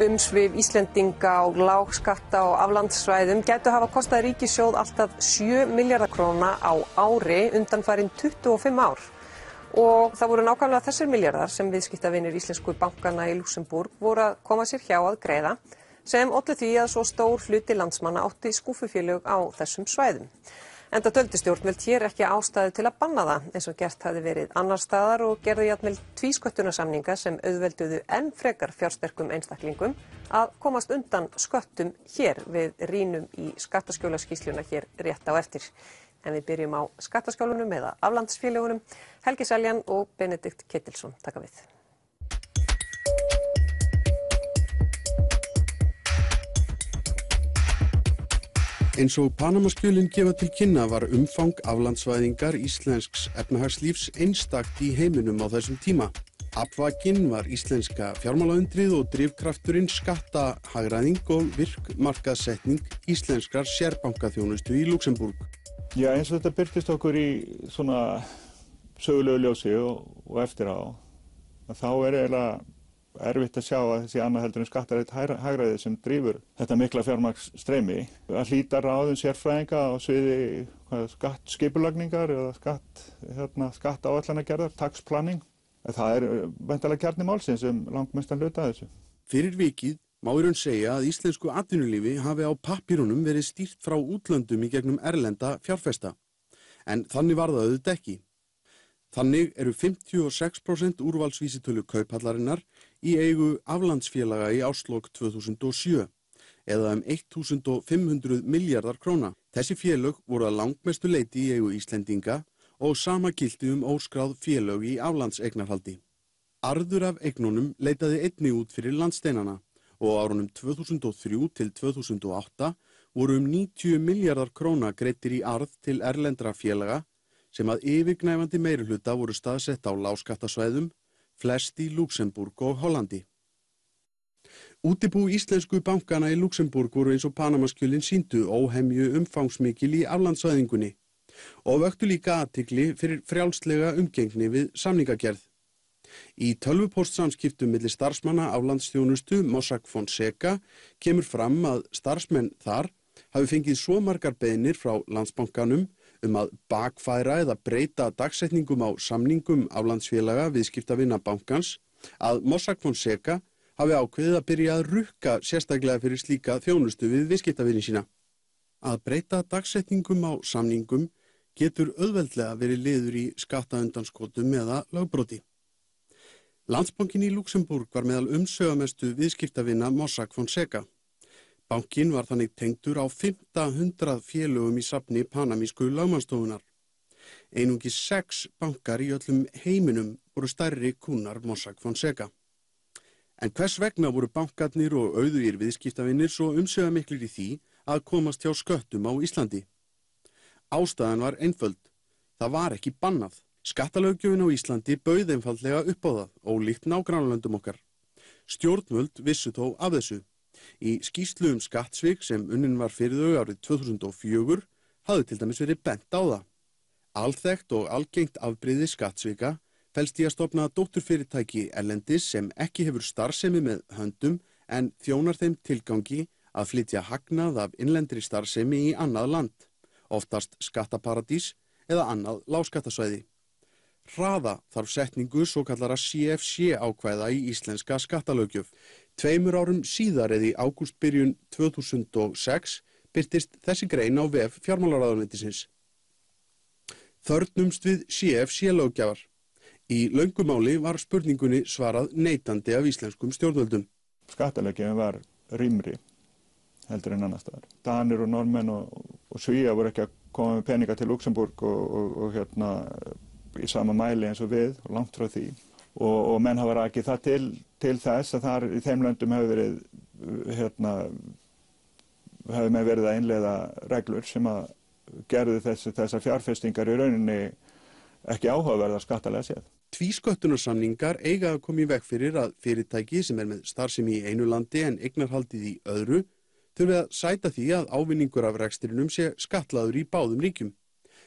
Umsvif Íslendinga og lágskatta og aflandssvæðum gætu hafa kostað ríkissjóð alltaf 7 milljarða króna á ári undanfarin 25 ár. Og það voru nákvæmlega þessir milljarðar sem viðskiptavinir íslensku bankana í Luxembourg voru að koma sér hjá að greiða, sem olli því að svo stór hluti landsmanna átti skúffufélög á þessum svæðum. Enda töldu stjórnvöld hér ekki ástæðu til að banna það, eins og gert hafði verið annars staðar og gerðu jafnvel tvísköttunarsamninga sem auðvelduðu enn frekar fjársterkum einstaklingum að komast undan sköttum hér. Við rýnum í skattaskjólaskýrsluna hér rétt á eftir. En við byrjum á skattaskjólunum eða aflandsfélögunum. Helgi Seljan og Benedikt Ketilsson taka við. Eins og Panamaskjölin gefa til kynna var umfang aflandsvæðingar íslensks efnahagslífs einstakt í heiminum á þessum tíma. Afvakinn var íslenska fjármálaundrið og drifkrafturinn skattahagræðing og virk markaðssetning íslenskrar sérbankaþjónustu í Luxembourg. Já, eins og þetta birtist okkur í svona sögulegu ljósi og eftir á, þá eiginlega erfitt að sjá að þessi annað heldur en skattarætt hagræði sem drífur þetta mikla fjármagnsstreymi. Að hlíta ráðum sérfræðinga á sviði skattskipulagningar eða skattaáætlanagerðar, tax planning. Það væntanlega kjarni málsins langmestan hluta af þessu. Fyrir vikið má í raun segja að íslensku atvinnulífi hafi á pappírunum verið stýrt frá útlöndum í gegnum erlenda fjárfesta. En þannig var það auðvitað ekki. Þannig eru 56% úrvalsvísitölu kauphallarinnar í eigu aflandsfélaga í árslok 2007, eða 1500 milljarðar króna. Þessi félög voru að langmestu leyti í eigu Íslendinga og sama gilti óskráð félög í aflandseignarhaldi. Arður af eignunum leitaði einnig út fyrir landsteinana og á árunum 2003 til 2008 voru 90 milljarðar króna greiddir í arð til erlendra félaga sem að yfirgnæfandi meirihluta voru staðsett á lágskattasvæðum, flest í Luxembourg og Hollandi. Útibú íslensku bankana í Luxembourg voru eins og Panamaskjölin sýndu óhemju umfangsmikil í aflandsvæðingunni og vöktu líka athygli fyrir frjálslega umgengni við samningagerð. Í tölvupóstsamskiptum milli starfsmanna aflandsþjónustu Mossack Fonseca kemur fram að starfsmenn þar hafi fengið svo margar beiðnir frá Landsbankanum að bakfæra eða breyta dagsetningum á samningum aflandsfélaga viðskiptavina bankans að Mossack Fonseca hafi ákveðið að byrja að rukka sérstaklega fyrir slíka þjónustu við viðskiptavini sína. Að breyta dagsetningum á samningum getur auðveldlega verið liður í skattaundanskotum eða lögbroti. Landsbankinn í Luxembourg var meðal umsögamestu viðskiptavina Mossack Fonseca. Bankinn var þannig tengdur á 500 félögum í safni panamísku lögmannsstofunnar. Einungis 6 bankar í öllum heiminum voru stærri kúnnar Mossack Fonseca. En hvers vegna voru bankarnir og auðugir viðskiptavinir svo umsögamiklir í því að komast hjá sköttum á Íslandi? Ástæðan var einföld. Það var ekki bannað. Skattalöggjöfin á Íslandi bauð einfaldlega upp á það, ólíkt nágrannalöndum okkar. Stjórnvöld vissu þó af þessu. Í skýrslu skattsvik sem unnin var fyrir þau árið 2004 hafði til dæmis verið bent á það. Alþekkt og algengt afbrigði skattsvika felst í að stofna dótturfyrirtæki erlendis sem ekki hefur starfsemi með höndum en þjónar þeim tilgangi að flytja hagnað af innlendri starfsemi í annað land, oftast skattaparadís eða annað lágskattasvæði. Hraða þarf setningu svokallara CFC ákvæða í íslenska skattalöggjöf. 2 árum síðar eða í ágústbyrjun 2006 birtist þessi grein á vef fjármálaráðuneytisins. Þörfnumst við CFC-löggjafar. Í löngu máli var spurningunni svarað neitandi af íslenskum stjórnvöldum. Skattalöggjöfin var rýmri heldur en annars staðar. Danir og Norðmenn og Svíar voru ekki að koma með peninga til Luxembourg og í sama mæli eins og við, og langt frá því. Og menn hafa rakið það til þess að þar í þeim löndum hefur menn verið að innleiða reglur sem að gerðu þessar fjárfestingar í rauninni ekki áhugaverðar skattalega séð. Tvísköttunarsamningar eiga að koma í veg fyrir að fyrirtæki sem með starfsemi í einu landi en eignarhaldið í öðru þurfi að sæta því að ávinningur af rekstrinum sé skattlagður í báðum ríkjum.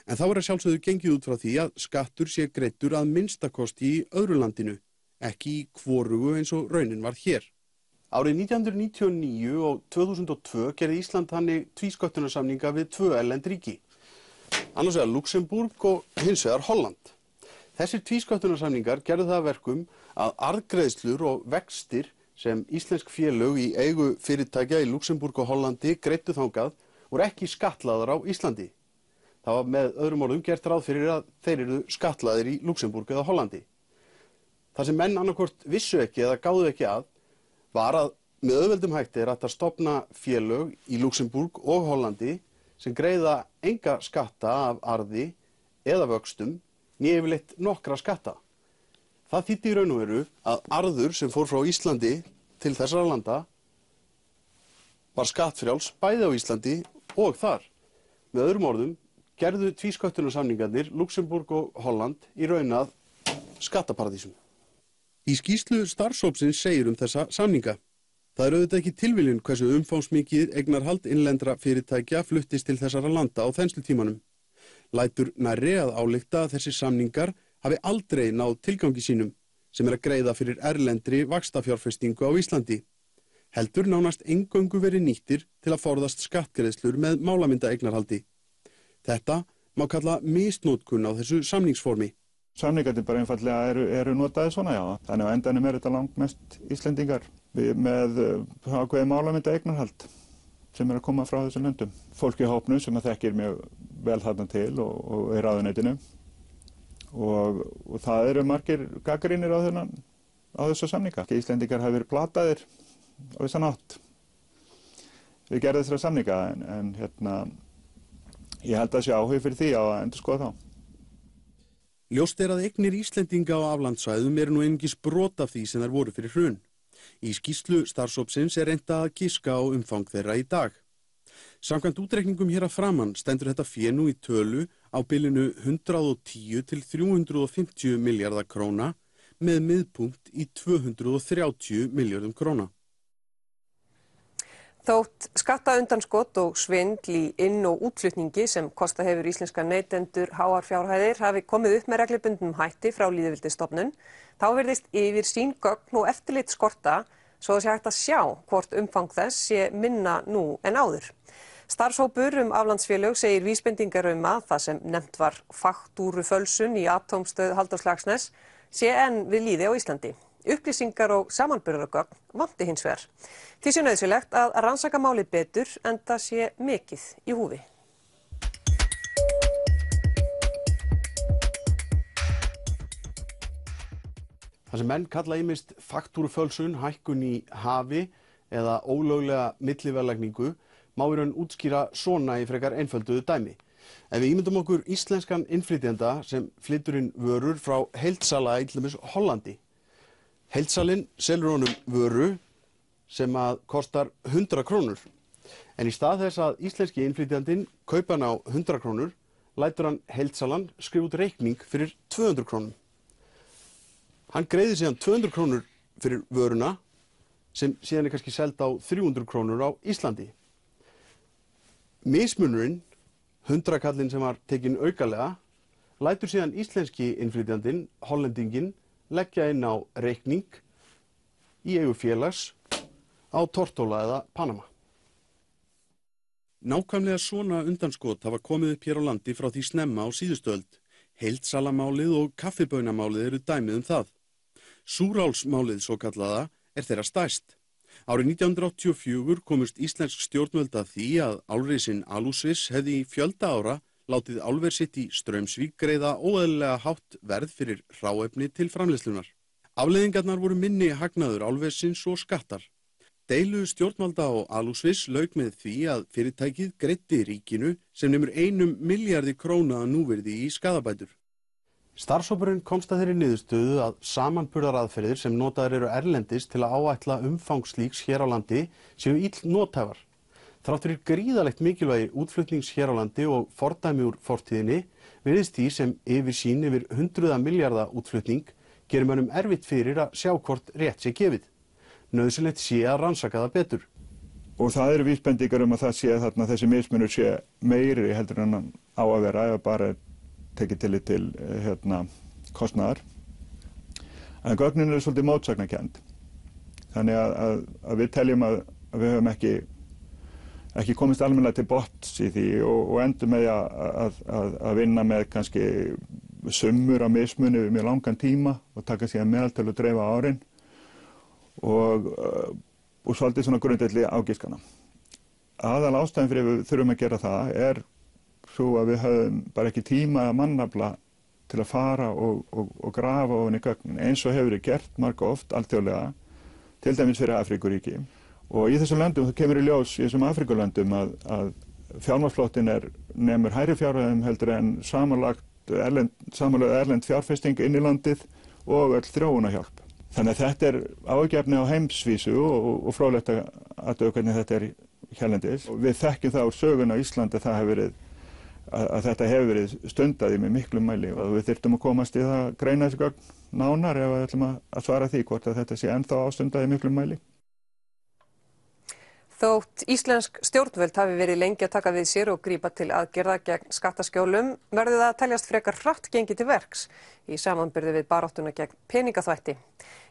En þá að sjálfsögðu gengið út frá því að skattur sé greiddur að minnsta kosti í öðru landinu, ekki í hvorugu eins og raunin varð hér. Árið 1999 og 2002 gerði Ísland þannig tvísköttunarsamninga við 2 erlend ríki, annars vegar Luxemburg og hins vegar Holland. Þessir tvísköttunarsamningar gerðu það að verkum að arðgreiðslur og vextir sem íslensk félög í eigu fyrirtækja í Luxemburg og Hollandi greiddu þangað voru ekki skattlagðar á Íslandi. Það var með öðrum orðum gert ráð fyrir að þeir eru skattlagðir í Luxemburg eða Hollandi. Það sem menn annarkvort vissu ekki eða gáðu ekki að var að með auðveldum hætti hægt að stofna félög í Luxemburg og Hollandi sem greiða enga skatta af arði eða vöxtum né yfirleitt nokkra skatta. Það þýddi í raun og veru að arður sem fór frá Íslandi til þessara landa var skattfrjáls bæði á Íslandi og þar. Með öðrum orðum gerðu tvísköttunarsamningarnir Luxemburg og Holland í raun að skattaparadísum. Í skýrslu starfshópsins segir þessa samninga. Það er auðvitað ekki tilviljun hversu umfangsmikið eignarhald innlendra fyrirtækja fluttist til þessara landa á þenslutímanum. Lætur nærri að álykta að þessir samningar hafi aldrei náð tilgangi sínum, sem að greiða fyrir erlendri vaxtafjárfestingu á Íslandi. Heldur nánast eingöngu verið nýttir til að forðast skattgreiðslur með málamynda eignarhaldi. Þetta má kalla misnotkun á þessu samningsformi. Samningarnir bara einfallega eru notaðir svona, já. Þannig á endanum þetta langmest Íslendingar með ákveðið málamynda eignarhald sem að koma frá þessum löndum. Fólk í hópnum sem að þekkir mjög vel þarna til og í ráðuneytinu og það eru margir gagnrýnir á þessa samninga. Íslendingar hafa verið plataðir á þessan hátt. Við gerðum þessara samninga en ég held að sé áhugi fyrir því að endurskoða þá. Ljóst er að eignir Íslendinga á aflandssvæðum eru nú einungis brot af því sem þær voru fyrir hrun. Í skýrslu starfshópsins er reynt að giska á umfang þeirra í dag. Samkvæmt útreikningum hér að framan stendur þetta fé nú í tölu á bilinu 110 til 350 milljarða króna með miðpunkt í 230 milljörðum króna. Þótt skattaundanskot og svindl í inn- og útflutningi sem kostað hefur íslenska neytendur háar fjárhæðir hafi komið upp með reglubundnum hætti frá Lýðveldisstofnun, þá virðist yfirsýn, gögn og eftirlit skorta svo það sé hægt að sjá hvort umfang þess sé minna nú en áður. Starfshópur aflandsfélög segir vísbendingar að það sem nefnt var faktúrufölsun í atómstöð Halldórs Laxness sé enn við lýði á Íslandi. Upplýsingar og samanburðargögn vanti hins vegar. Því sé nauðsynlegt að rannsaka málið betur enda sé mikið í húfi. Það sem menn kalla ýmist faktúrufölsun, hækkun í hafi eða ólöglega milliverðlagningu má í raun útskýra svona í frekar einfölduðu dæmi. Ef við ímyndum okkur íslenskan innflytjanda sem flytur inn vörur frá heildsala í til dæmis Hollandi. Heildsalinn selur honum vöru sem að kostar 100 krónur. En í stað þess að íslenski innflytjandinn kaupa hann á 100 krónur, lætur hann heildsalan skrifa út reikning fyrir 200 krónum. Hann greiðir síðan 200 krónur fyrir vöruna sem síðan er kannski seld á 300 krónur á Íslandi. Mismunurinn, 100 kallinn sem var tekinn aukalega, lætur síðan íslenski innflytjandinn, hollendinginn, leggja inn á reikning í eigu félags á Tortóla eða Panama. Nákvæmlega svona undanskot hafa komið upp hér á landi frá því snemma á síðustu öld. Heildsalamálið og kaffibaunamálið eru dæmið það. Súrálsmálið svo kallaða er þeirra stærst. Árið 1984 komust íslensk stjórnvöld að því að álrisinn Alusvis hefði í fjölda ára látið álver sitt í Straumsvík greiða óeðlilega hátt verð fyrir hráefni til framleiðslunar. Afleiðingarnar voru minni hagnaður álversins og skattar. Deilu stjórnvalda og Alusvis lauk með því að fyrirtækið greiddi ríkinu sem nemur 1 milljarði króna að núvirði í skaðabætur. Starfshópurinn komst að þeirri niðurstöðu að samanburðaraðferðir sem notaðar eru erlendis til að áætla umfang slíks hér á landi séu ill nothæfar. Þrátt fyrir gríðalegt mikilvægi útflutnings hér á landi og fordæmi úr fortíðinni virðist því sem yfirsýn yfir 100 milljarða útflutning gerir mönnum erfitt fyrir að sjá hvort rétt sé gefið. Nauðsynlegt sé að rannsaka það betur. Og það eru vísbendingar að það sé þarna þessi mismunur sé meiri heldur en hann á að vera ef bara tekið tillit til kostnaðar. En gögnin eru svolítið mótsagnakennd. Þannig að við teljum að við höfum ekki komist almennilega til botns í því og endum með að vinna með kannski summur á mismuni við mjög langan tíma og taka síðan meðaltöl og dreifa árin og svolítið svona grundvelli ágiskana. Aðal ástæðan fyrir við þurfum að gera það svo að við höfum bara ekki tíma eða mannafla til að fara og grafa ofan í gögnin eins og hefur verið gert marga oft alþjóðlega, til dæmis fyrir Afríkuríki. Og í þessum löndum það kemur í ljós í þessum Afríkulöndum að fjármagnsflóttinn nemur hærri fjárhæðum heldur en samanlögð erlend fjárfesting inn í landið og öll þróunarhjálp. Þannig að þetta áhyggjuefni á heimsvísu og fróðlegt að athuga hvernig þetta hérlendis. Við þekkjum það úr sögunni á Íslandi að þetta hefur verið stundað í með miklum mæli og við þyrftum að komast í það að greina þessi gögn nánar ef við ætlum að svara því hvort að þetta sé ennþá ástundað í miklum mæli. Þótt íslensk stjórnvöld hafi verið lengi að taka við sér og grípa til aðgerða gegn skattaskjólum, verður það að teljast frekar hratt gengið til verks í samanburði við baráttuna gegn peningaþvætti.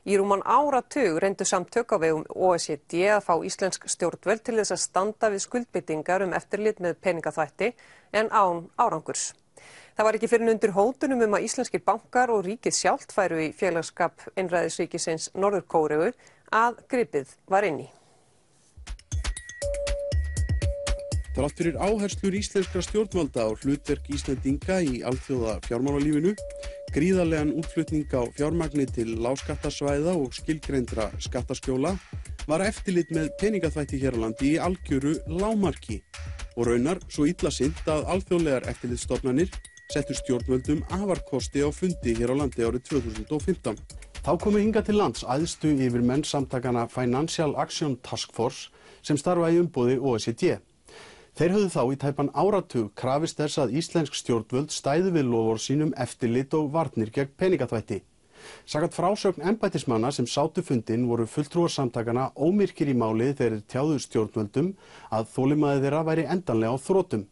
Í rúman áratug reyndu samtök á vegum OECD að fá íslensk stjórnvöld til þess að standa við skuldbindingar eftirlit með peningaþvætti en án árangurs. Það var ekki fyrr en undir hótunum að íslenskir bankar og ríkið sjálft færu í félagsskap einræðisríkisins Norður-Kóreu að gripið var inn í. Þrátt fyrir áherslur íslenskra stjórnvalda á hlutverk Íslendinga í alþjóða fjármálalífinu, gríðarlegan útflutning á fjármagni til lágskattasvæða og skilgreindra skattaskjóla, var eftirlit með peningaþvætti hér á landi í algjöru lágmarki og raunar svo illa sinnt að alþjóðlegar eftirlitsstofnanir settu stjórnvöldum afarkosti á fundi hér á landi árið 2015. Þá komu hingað til lands æðstu yfirmenn samtakanna Financial Action Task Force sem starfa í umboði OECD. Þeir höfðu þá í tæpan áratug krafist þess að íslensk stjórnvöld stæðu við loforð sín eftirlit og varnir gegn peningaþvætti. Samkvæmt frásögn embættismanna sem sátu fundinn voru fulltrúar samtakanna ómyrkir í máli þegar þeir tjáðu stjórnvöldum að þolinmæði þeirra væri endanlega á þrotum.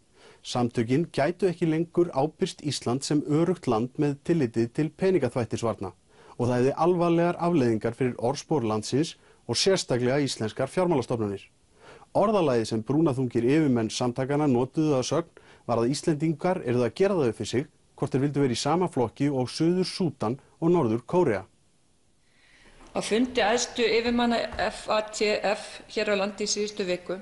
Samtökin gætu ekki lengur ábyrgst Ísland sem öruggt land með tilliti til peningaþvættisvarna og það hefði alvarlegar afleiðingar fyrir orðspor landsins og sérstaklega íslenskar fjármálastofnanir. Orðalagið sem brúnaþungir yfirmenn samtakanna notuðu að sögn var að Íslendingar yrðu að gera það upp fyrir sig hvort þeir vildu vera í sama flokki og Suður Súdan og Norður Kórea. Á fundi æðstu yfirmanna FATF hér á landi í síðustu viku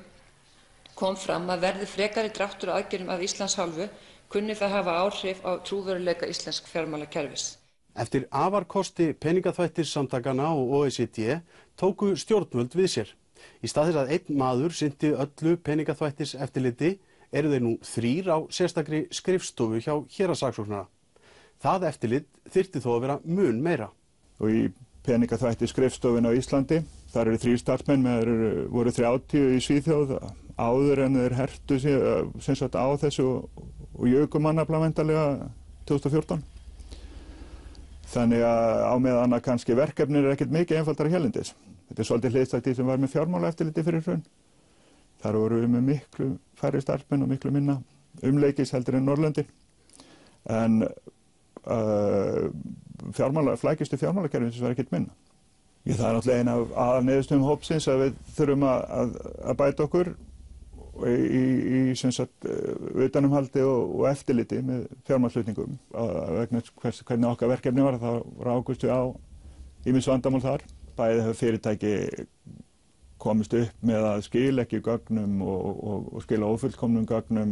kom fram að verði frekari dráttur á aðgerðum af Íslands hálfu kunni það hafa áhrif á trúverðugleika íslensk fjármálakerfis. Eftir afarkosti peningaþvættissamtakanna og OECD tóku stjórnvöld við sér. Í stað þess að einn maður sinnti öllu peningaþvættiseftirliti eru þeir nú 3 á sérstakri skrifstofu hjá héraðssaksóknara. Það eftirlit þyrfti þó að vera mun meira. Og í peningaþvættisskrifstofunni á Íslandi, þar eru 3 starfsmenn, voru 30 í Svíþjóð áður en þeir hertu sem sagt á þessu og juku mannafla væntanlega 2014. Þannig að á meðan að kannski verkefnir ekkert mikið einfaldara hérlendis. Þetta svolítið hliðstætt því sem var með fjármálaeftirliti fyrir hrun. Þar voru við með miklu færri starfsmenn og miklu minna umleikis heldur en Norrlöndin. En flækistu fjármálakerfisins var ekkert minna. Það er náttúrulega ein af aðalniðurstöðum hópsins að við þurfum að bæta okkur í sem sagt utanumhaldi og eftirliti með fjármagnsflutningum. Vegna hvernig okkar verkefni var, þá rákumst við á ýmis vandamál þar. Bæði hefur fyrirtæki komist upp með að skila ekki gögnum og skila ófullkomnum gögnum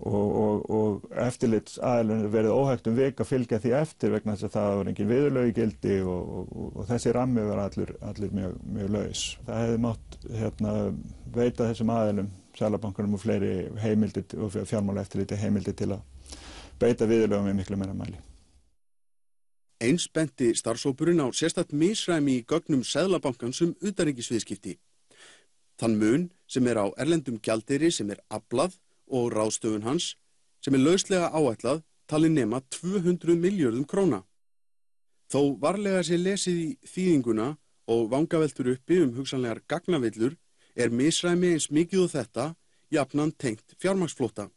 og eftirlitsaðilum verið óhægt vik að fylgja því eftir vegna þess að það var engin viðurlög í gildi og þessi rammi var allir mjög laus. Það hefði mátt veita þessum aðilum, Seðlabankanum og fleiri heimildir og fjármálaeftirliti heimildir til að beita viðurlögum í miklu meira mæli. Eins benti starfshópurinn á sérstakt misræmi í gögnum Seðlabankans utanríkisviðskipti. Þann mun sem á erlendum gjaldeyri sem aflað og ráðstöfun hans sem lauslega áætlað talið nema 200 milljörðum króna. Þó varlega sé lesið í þýðinguna og vangaveltur uppi hugsanlegar gagnavillur misræmi eins mikið og þetta jafnan tengt fjármagnsflótta.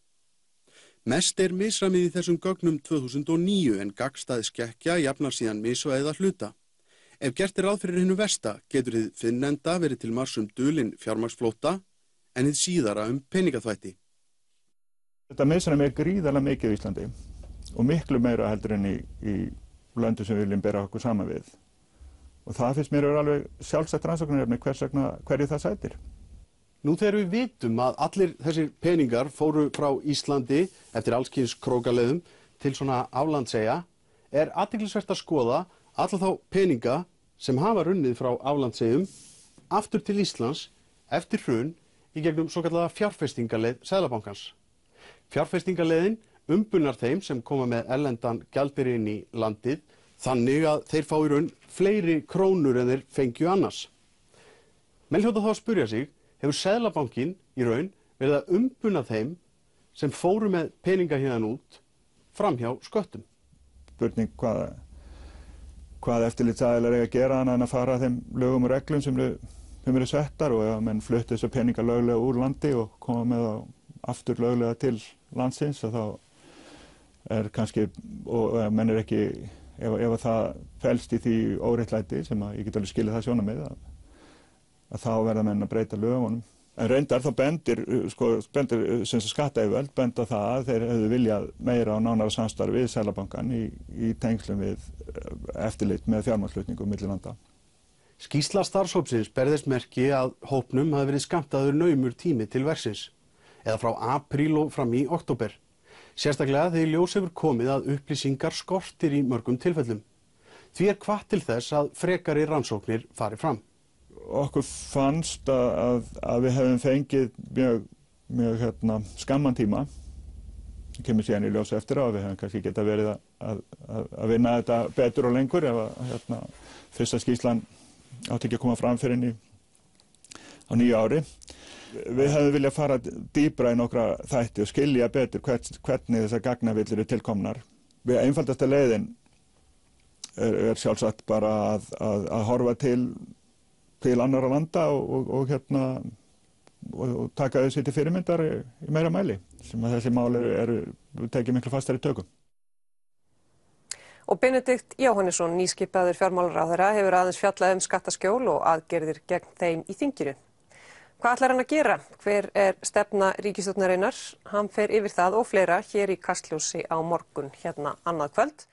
Mest misræmið í þessum gögnum 2009 en gagnstæð skekkja jafnar síðan misvæðið að hluta. Ef gert ráð fyrir hinu versta getur hið fyrrnefnda verið til marks dulinn fjármagnsflótta en hið síðara peningaþvætti. Þetta misræmi gríðarlega mikið í Íslandi og miklu meira heldur en í löndum sem við viljum bera okkur saman við. Og það finnst mér alveg sjálfsagt rannsóknarefni hverju það sætir. Nú þegar við vitum að allir þessir peningar fóru frá Íslandi eftir alls kyns krókaleiðum til svona aflandseyja, athyglisvert að skoða alla þá peninga sem hafa runnið frá aflandseyjum aftur til Íslands eftir hrun í gegnum svokallaða fjárfestingaleið Seðlabankans. Fjárfestingaleiðin umbunnar þeim sem koma með erlendan gjaldeyri inn í landið þannig að þeir fá í raun fleiri krónur en þeir fengju annars. Menn hljóta þá að spyrja sig, hefur Seðlabankinn í raun verið að umbunna þeim sem fóru með peninga hérna út framhjá sköttum? Spurning hvað eftirlitsaðilar eiga að gera annað en að fara þeim lögum og reglum sem eru settar og ef menn fluttu þessu peninga löglega úr landi og koma með þá aftur löglega til landsins og þá kannski, og ef menn ekki, ef það felst í því óréttlæti sem ég get alveg skilið það sjónarmið að þá verða menn að breyta lögunum. En reyndar þá bendir sem skattayfirvöld benda það að þeir hefðu viljað meira og nánara samstarf við Seðlabankann í tengslum við eftirlit með fjármagnsflutningum milli landa. Skýrsla starfshópsins ber þess merki að hópnum hafi verið skammtaður naumur tími til verksins, eða frá apríl og fram í október. Sérstaklega þegar í ljós hefur komið að upplýsingar skortir í mörgum tilfellum. Því hvatt til þess að frekari rannsóknir fari fram. Okkur fannst að við hefum fengið mjög skamman tíma. Það kemur síðan í ljós eftir og við hefum kannski geta verið að vinna þetta betur og lengur ef fyrsta skýrslan átti ekki að koma fram fyrir á nýju ári. Við hefum viljað fara dýpra í nokkra þætti og skilja betur hvernig þessar gagnavillur eru tilkomnar. Við einfaldasta leiðin sjálfsagt bara að horfa til annarra landa og taka þessi til fyrirmyndar í meira mæli sem að þessi mál eru tekið miklu fastari tökum. Og Benedikt Jóhannesson, nýskipaður fjármálaráðherra, hefur aðeins fjallað skattaskjól og aðgerðir gegn þeim í þinginu. Hvað ætlar hann að gera? Hver stefna ríkisstjórnarinnar? Hann fer yfir það og fleira hér í Kastljósi á morgun annað kvöld.